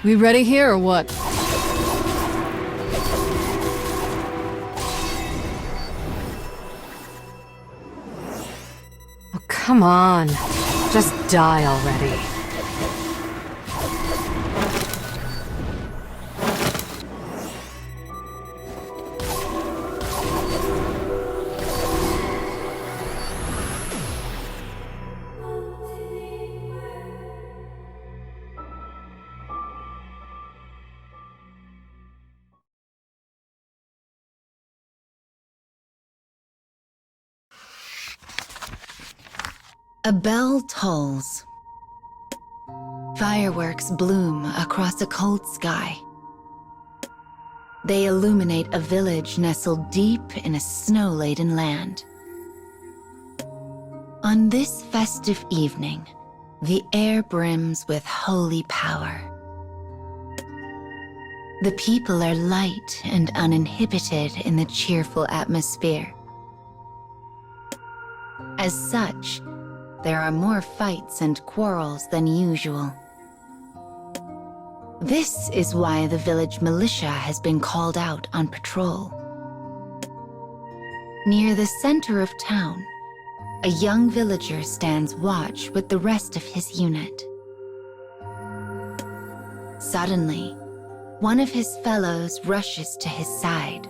We ready here or what? Oh, come on. Just die already. A bell tolls. Fireworks bloom across a cold sky. They illuminate a village nestled deep in a snow-laden land. On this festive evening, the air brims with holy power. The people are light and uninhibited in the cheerful atmosphere. As such, there are more fights and quarrels than usual. This is why the village militia has been called out on patrol. Near the center of town, a young villager stands watch with the rest of his unit. Suddenly, one of his fellows rushes to his side.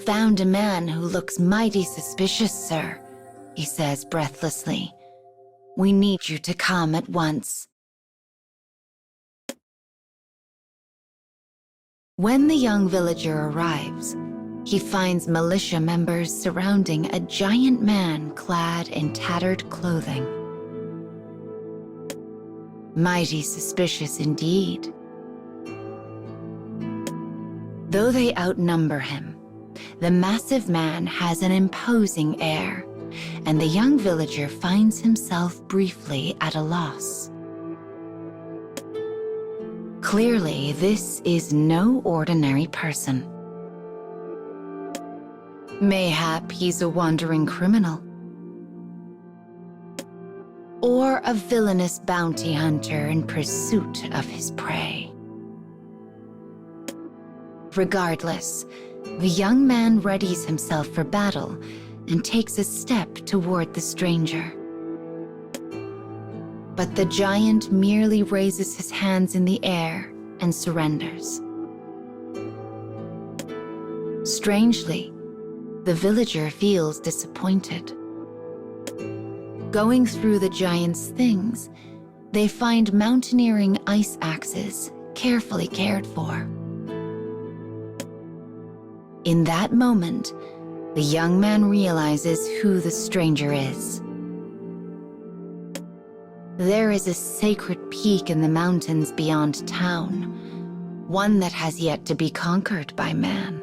"Found a man who looks mighty suspicious, sir," he says breathlessly. "We need you to come at once." When the young villager arrives, he finds militia members surrounding a giant man clad in tattered clothing. Mighty suspicious indeed. Though they outnumber him, the massive man has an imposing air, and the young villager finds himself briefly at a loss. Clearly, this is no ordinary person. Mayhap he's a wandering criminal, or a villainous bounty hunter in pursuit of his prey. Regardless, the young man readies himself for battle and takes a step toward the stranger. But the giant merely raises his hands in the air and surrenders. Strangely, the villager feels disappointed. Going through the giant's things, they find mountaineering ice axes carefully cared for. In that moment, the young man realizes who the stranger is. There is a sacred peak in the mountains beyond town, one that has yet to be conquered by man.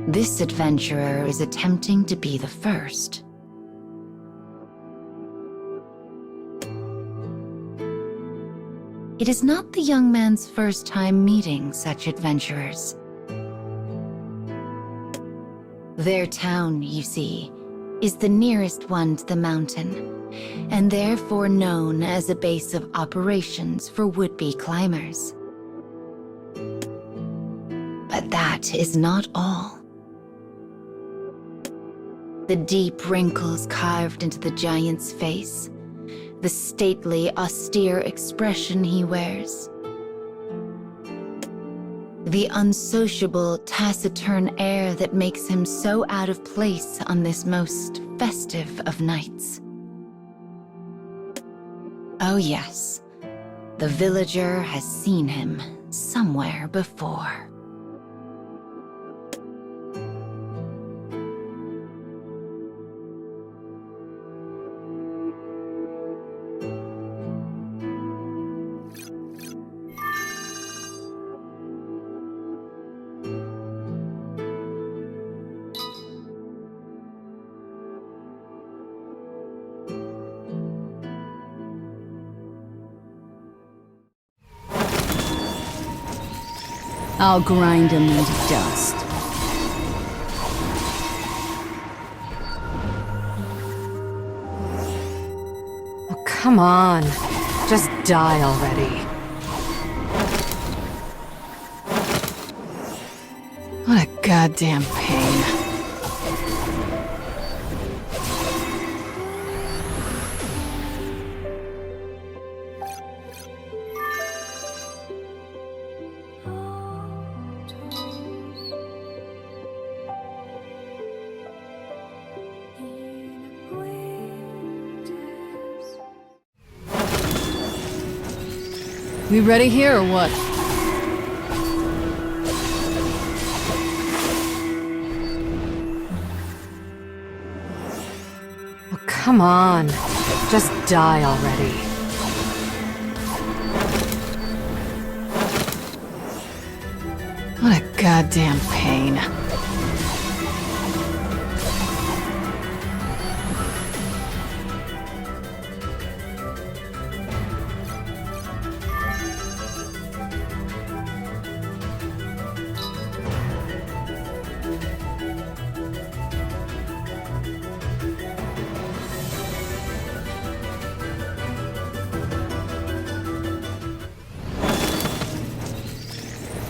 This adventurer is attempting to be the first. It is not the young man's first time meeting such adventurers. Their town, you see, is the nearest one to the mountain, and therefore known as a base of operations for would-be climbers. But that is not all. The deep wrinkles carved into the giant's face, the stately, austere expression he wears, the unsociable, taciturn air that makes him so out of place on this most festive of nights. Oh yes, the villager has seen him somewhere before. I'll grind him into dust. Oh, come on. Just die already. What a goddamn pain. We ready here or what? Oh, come on. Just die already. What a goddamn pain.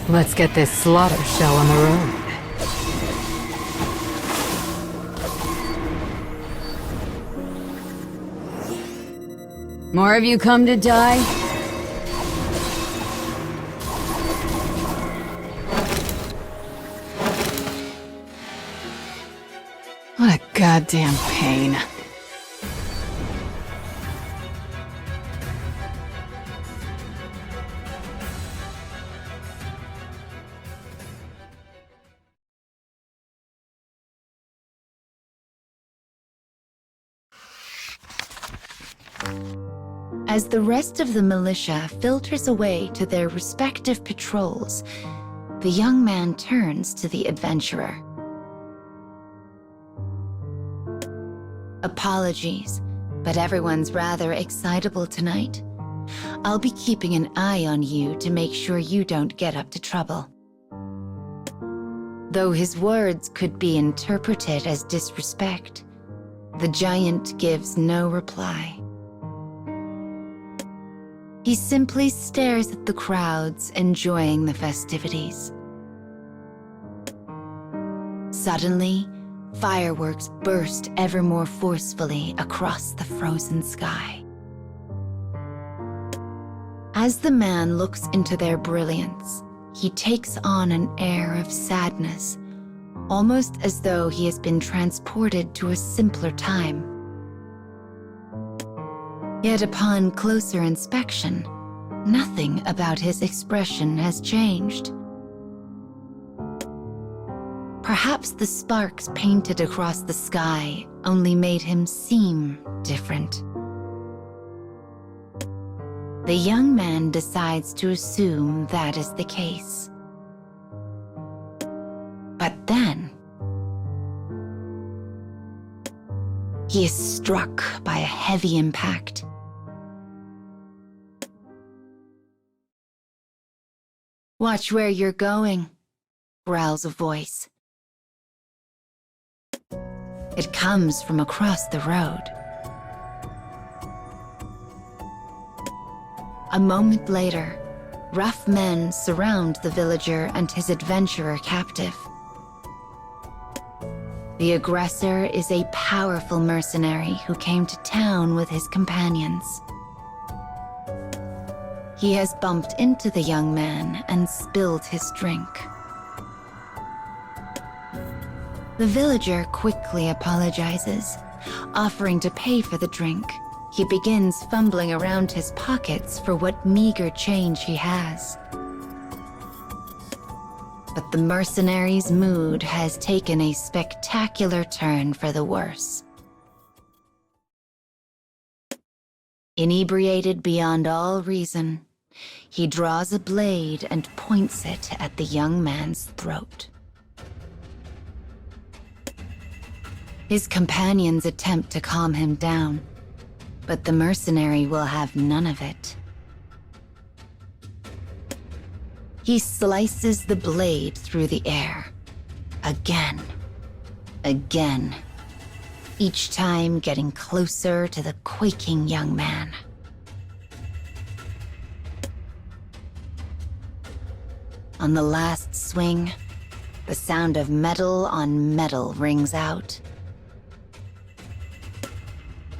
Let's get this slaughter show on the road. More of you come to die? What a goddamn pain. As the rest of the militia filters away to their respective patrols, the young man turns to the adventurer. Apologies, but everyone's rather excitable tonight. I'll be keeping an eye on you to make sure you don't get up to trouble. Though his words could be interpreted as disrespect, the giant gives no reply. He simply stares at the crowds enjoying the festivities. Suddenly, fireworks burst ever more forcefully across the frozen sky. As the man looks into their brilliance, he takes on an air of sadness, almost as though he has been transported to a simpler time. Yet upon closer inspection, nothing about his expression has changed. Perhaps the sparks painted across the sky only made him seem different. The young man decides to assume that is the case. But then, he is struck by a heavy impact. "Watch where you're going," growls a voice. It comes from across the road. A moment later, rough men surround the villager and his adventurer captive. The aggressor is a powerful mercenary who came to town with his companions. He has bumped into the young man and spilled his drink. The villager quickly apologizes, offering to pay for the drink. He begins fumbling around his pockets for what meager change he has. But the mercenary's mood has taken a spectacular turn for the worse. Inebriated beyond all reason, he draws a blade and points it at the young man's throat. His companions attempt to calm him down, but the mercenary will have none of it. He slices the blade through the air, again, each time getting closer to the quaking young man. On the last swing, the sound of metal on metal rings out.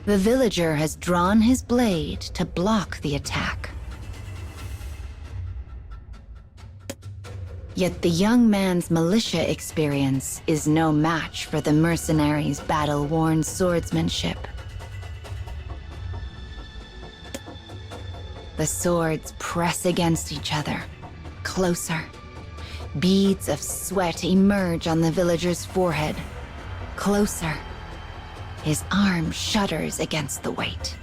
The villager has drawn his blade to block the attack. Yet the young man's militia experience is no match for the mercenary's battle-worn swordsmanship. The swords press against each other, closer. Beads of sweat emerge on the villager's forehead. Closer. His arm shudders against the weight.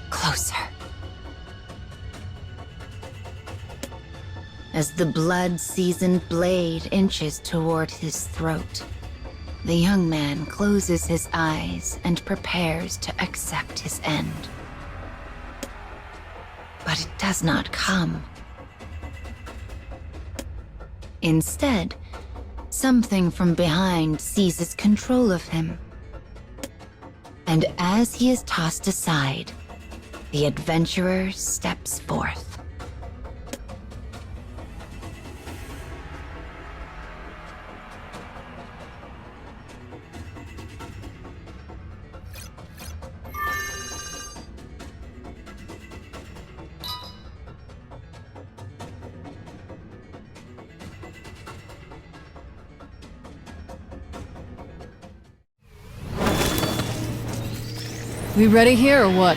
Closer. As the blood-seasoned blade inches toward his throat, the young man closes his eyes and prepares to accept his end. But it does not come. Instead, something from behind seizes control of him. And as he is tossed aside, the adventurer steps forth. We ready here or what?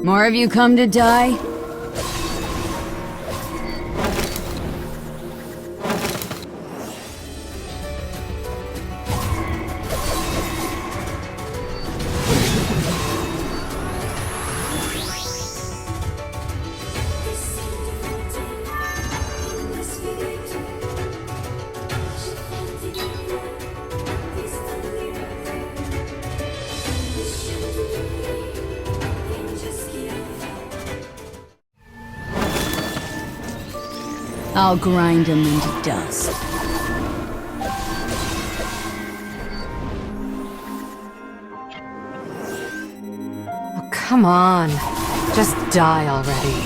More of you come to die? I'll grind them into dust. Oh, come on. Just die already.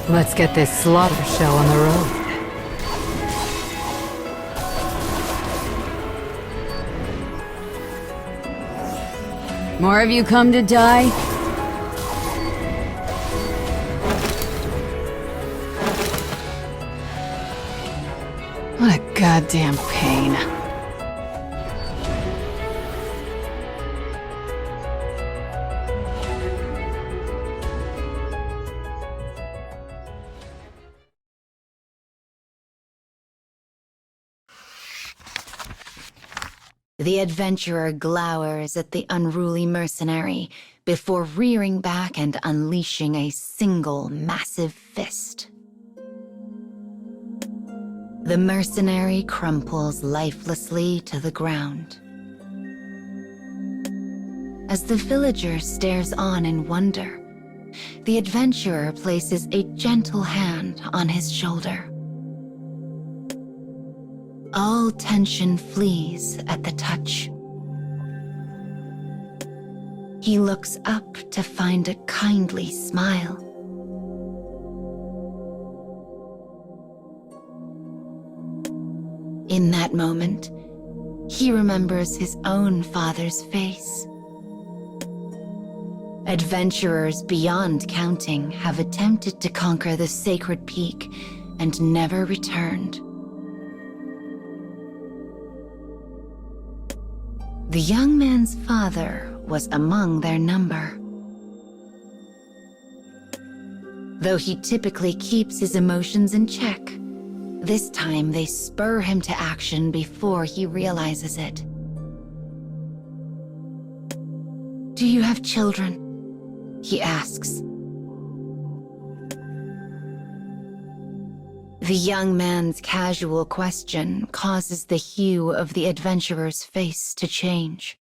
Let's get this slaughter show on the road. More of you come to die? What a goddamn pain. The adventurer glowers at the unruly mercenary before rearing back and unleashing a single massive fist. The mercenary crumples lifelessly to the ground. As the villager stares on in wonder, the adventurer places a gentle hand on his shoulder. All tension flees at the touch. He looks up to find a kindly smile. In that moment, he remembers his own father's face. Adventurers beyond counting have attempted to conquer the sacred peak and never returned. The young man's father was among their number. Though he typically keeps his emotions in check, This time, they spur him to action before he realizes it. "Do you have children?" he asks. The young man's casual question causes the hue of the adventurer's face to change.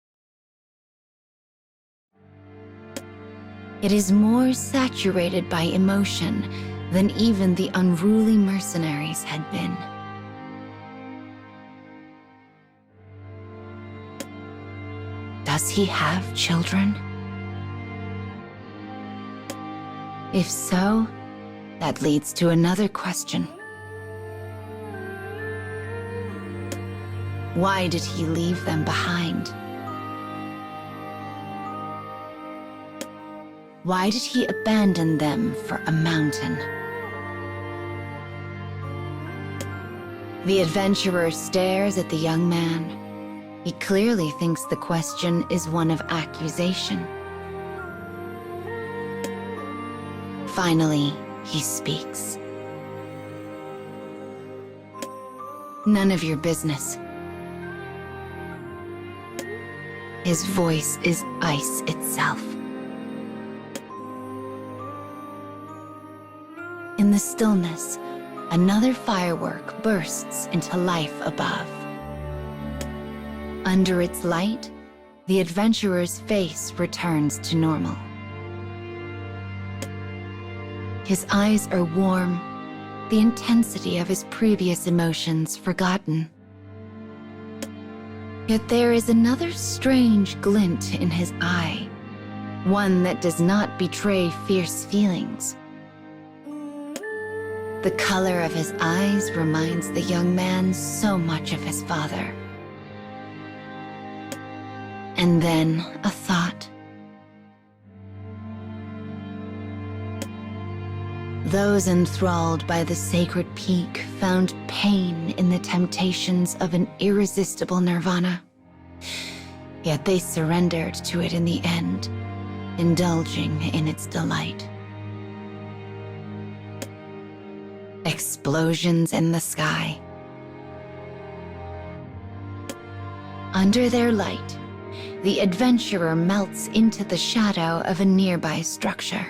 It is more saturated by emotion than even the unruly mercenaries had been. Does he have children? If so, that leads to another question. Why did he leave them behind? Why did he abandon them for a mountain? The adventurer stares at the young man. He clearly thinks the question is one of accusation. Finally, he speaks. "None of your business." His voice is ice itself. In the stillness, another firework bursts into life above. Under its light, the adventurer's face returns to normal. His eyes are warm, the intensity of his previous emotions forgotten. Yet there is another strange glint in his eye, one that does not betray fierce feelings. The color of his eyes reminds the young man so much of his father. And then a thought. Those enthralled by the sacred peak found pain in the temptations of an irresistible nirvana. Yet they surrendered to it in the end, indulging in its delight. Explosions in the sky. Under their light, the adventurer melts into the shadow of a nearby structure.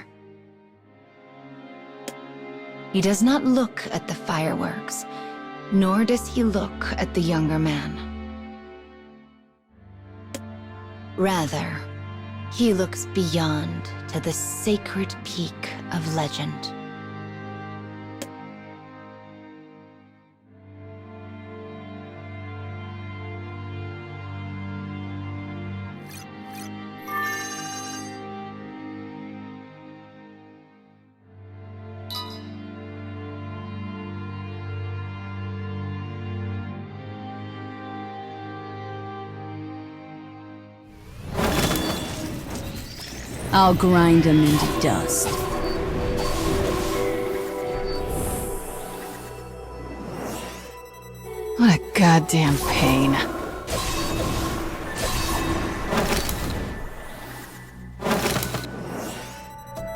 He does not look at the fireworks, nor does he look at the younger man. Rather, he looks beyond to the sacred peak of legend. I'll grind them into dust. What a goddamn pain.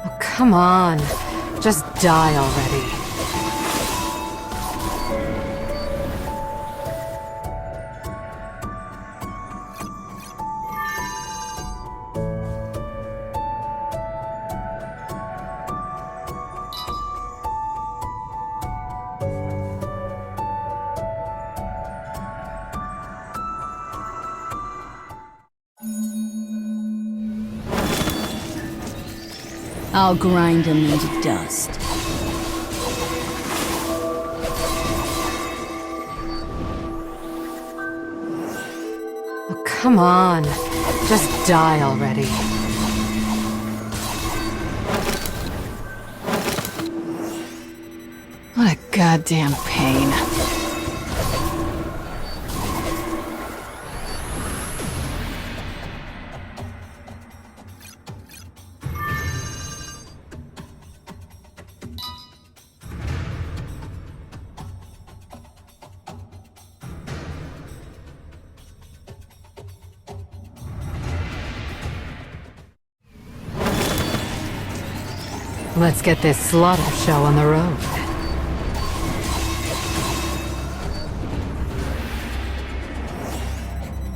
Oh, come on. Just die already. I'll grind them into dust. Oh, come on. Just die already. What a goddamn pain. Let's get this slaughter show on the road.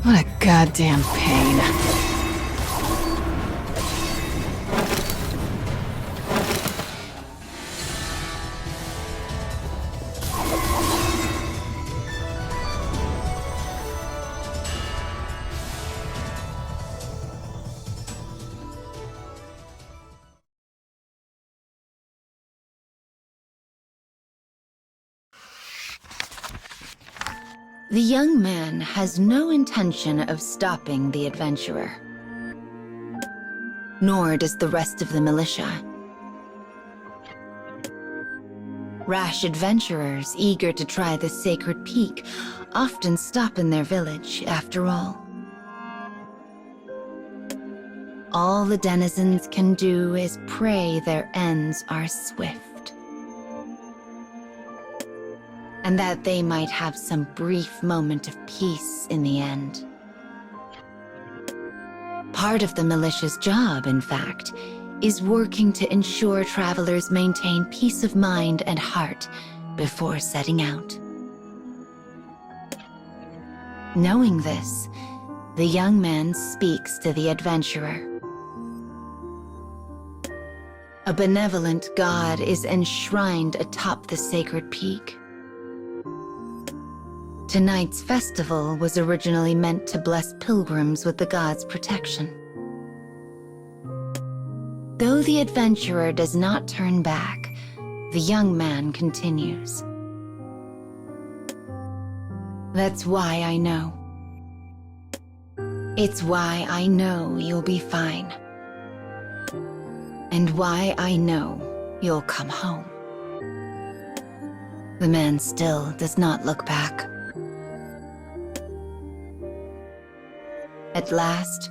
What a goddamn pain. The young man has no intention of stopping the adventurer. Nor does the rest of the militia. Rash adventurers eager to try the sacred peak often stop in their village, after all. All the denizens can do is pray their ends are swift, and that they might have some brief moment of peace in the end. Part of the militia's job, in fact, is working to ensure travelers maintain peace of mind and heart before setting out. Knowing this, the young man speaks to the adventurer. A benevolent god is enshrined atop the sacred peak. Tonight's festival was originally meant to bless pilgrims with the god's protection. Though the adventurer does not turn back, the young man continues. That's why I know. It's why I know you'll be fine. And why I know you'll come home. The man still does not look back. At last,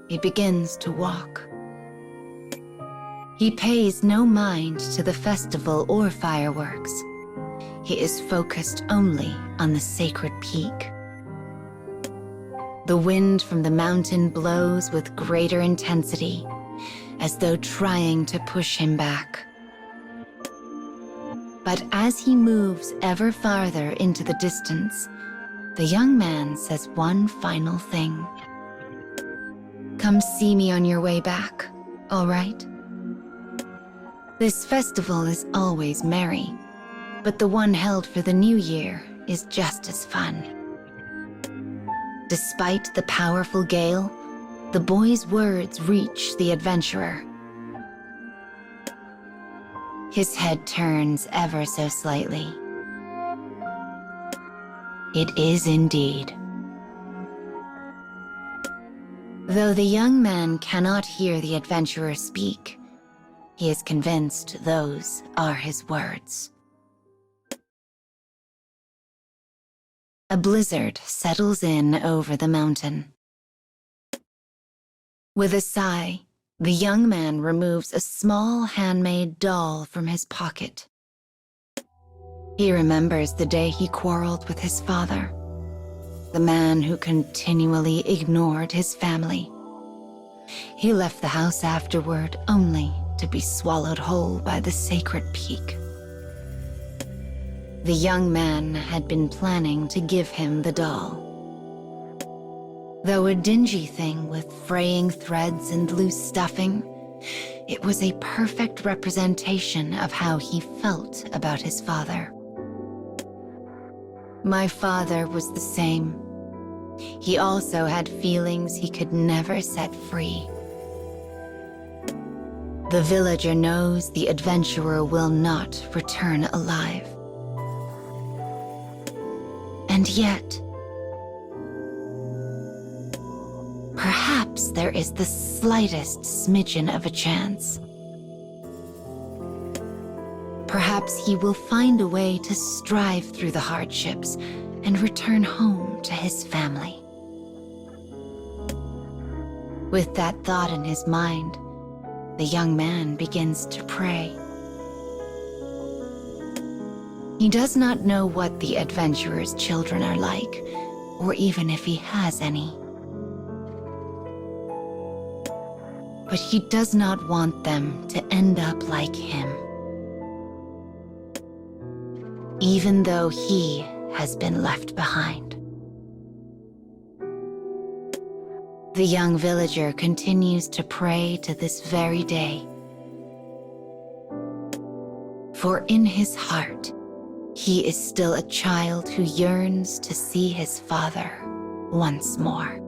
he begins to walk. He pays no mind to the festival or fireworks. He is focused only on the sacred peak. The wind from the mountain blows with greater intensity, as though trying to push him back. But as he moves ever farther into the distance, the young man says one final thing. Come see me on your way back, all right? This festival is always merry, but the one held for the new year is just as fun. Despite the powerful gale, the boy's words reach the adventurer. His head turns ever so slightly. It is indeed. Though the young man cannot hear the adventurer speak, he is convinced those are his words. A blizzard settles in over the mountain. With a sigh, the young man removes a small handmade doll from his pocket. He remembers the day he quarreled with his father, the man who continually ignored his family. He left the house afterward only to be swallowed whole by the sacred peak. The young man had been planning to give him the doll. Though a dingy thing with fraying threads and loose stuffing, it was a perfect representation of how he felt about his father. My father was the same. He also had feelings he could never set free. The villager knows the adventurer will not return alive. And yet, perhaps there is the slightest smidgen of a chance. Perhaps he will find a way to strive through the hardships and return home to his family. With that thought in his mind, the young man begins to pray. He does not know what the adventurer's children are like, or even if he has any. But he does not want them to end up like him, even though he has been left behind. The young villager continues to pray to this very day. For in his heart, he is still a child who yearns to see his father once more.